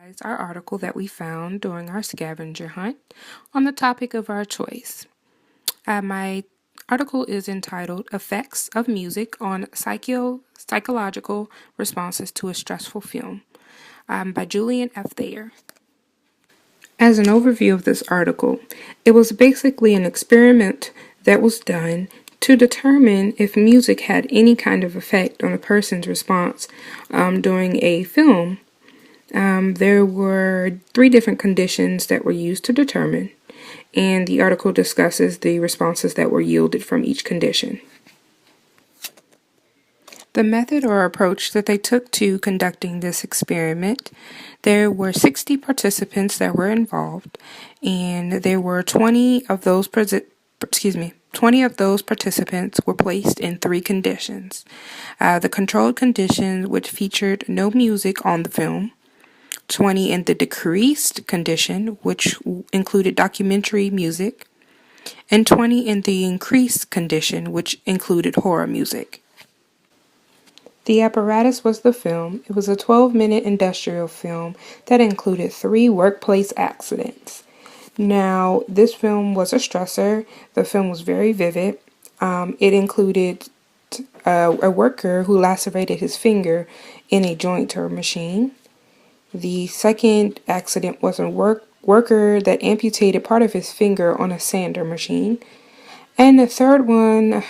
summarize our article that we found during our scavenger hunt on the topic of our choice. My article is entitled Effects of Music on Psychological Responses to a Stressful Film by Julian F. Thayer. As an overview of this article, it was basically an experiment that was done to determine if music had any kind of effect on a person's response during a film. There were 3 different conditions that were used to determine, and the article discusses the responses that were yielded from each condition. The method or approach that they took to conducting this experiment, there were 60 participants that were involved, and there were 20 of those participants were placed in 3 conditions. The controlled condition, which featured no music on the film, 20 in the decreased condition, which included documentary music, and 20 in the increased condition, which included horror music. The apparatus was the film. It was a 12-minute industrial film that included 3 workplace accidents. Now, this film was a stressor. The film was very vivid. It included a worker who lacerated his finger in a jointer machine. The second accident was a worker that amputated part of his finger on a sander machine. And the third one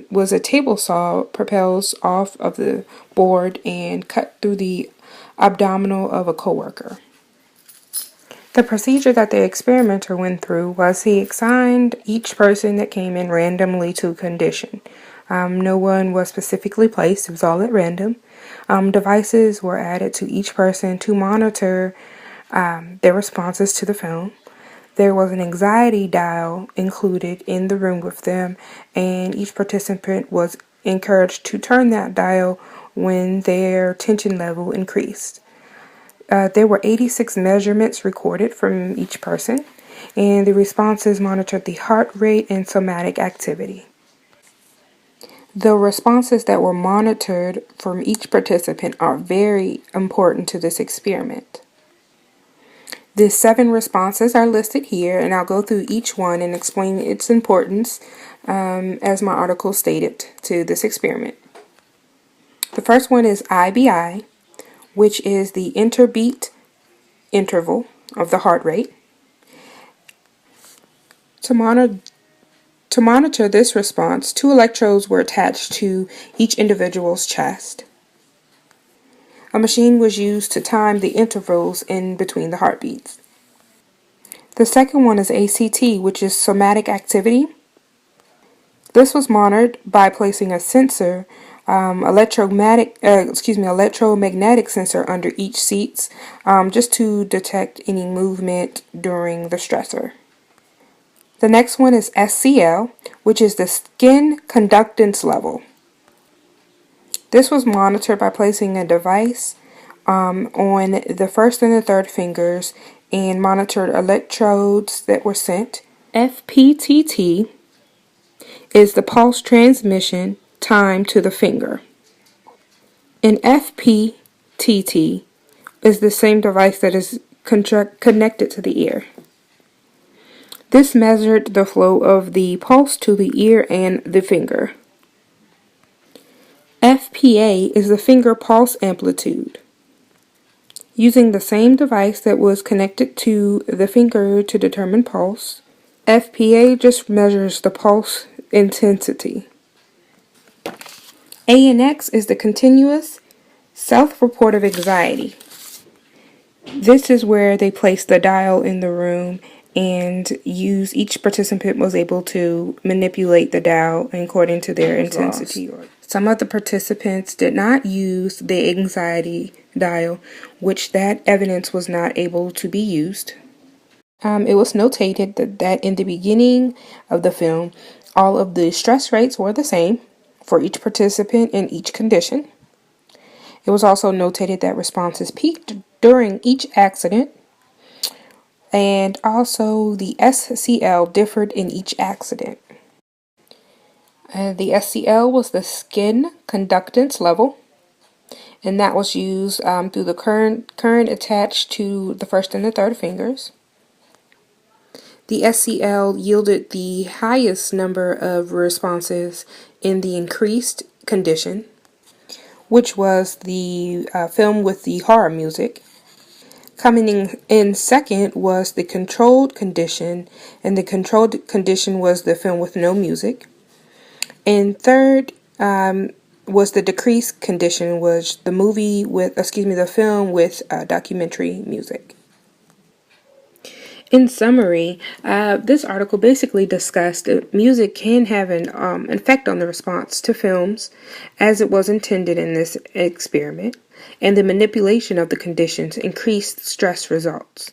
was a table saw propels off of the board and cut through the abdominal of a coworker. The procedure that the experimenter went through was he assigned each person that came in randomly to a condition. No one was specifically placed. It was all at random. Devices were added to each person to monitor their responses to the film. There was an anxiety dial included in the room with them, and each participant was encouraged to turn that dial when their tension level increased. There were 86 measurements recorded from each person, and the responses monitored the heart rate and somatic activity. The responses that were monitored from each participant are very important to this experiment. The 7 responses are listed here, and I'll go through each one and explain its importance as my article stated to this experiment. The first one is IBI, which is the interbeat interval of the heart rate. To monitor this response, 2 electrodes were attached to each individual's chest. A machine was used to time the intervals in between the heartbeats. The second one is ACT, which is somatic activity. This was monitored by placing a sensor, electromagnetic sensor under each seat, just to detect any movement during the stressor. The next one is SCL, which is the skin conductance level. This was monitored by placing a device on the first and the third fingers and monitored electrodes that were sent. FPTT is the pulse transmission time to the finger. And FPTT is the same device that is connected to the ear. This measured the flow of the pulse to the ear and the finger. FPA is the finger pulse amplitude. Using the same device that was connected to the finger to determine pulse, FPA just measures the pulse intensity. ANX is the continuous self-report of anxiety. This is where they place the dial in the room and each participant was able to manipulate the dial according to their intensity. Some of the participants did not use the anxiety dial, which that evidence was not able to be used. It was notated that in the beginning of the film, all of the stress rates were the same for each participant in each condition. It was also notated that responses peaked during each accident, and also the SCL differed in each accident. The SCL was the skin conductance level, and that was used through the current attached to the first and the third fingers. The SCL yielded the highest number of responses in the increased condition, which was the film with the horror music. Coming in second was the controlled condition, and the controlled condition was the film with no music. And third was the decreased condition, was the film with documentary music. In summary, this article basically discussed that music can have an effect on the response to films as it was intended in this experiment, and the manipulation of the conditions increased stress results.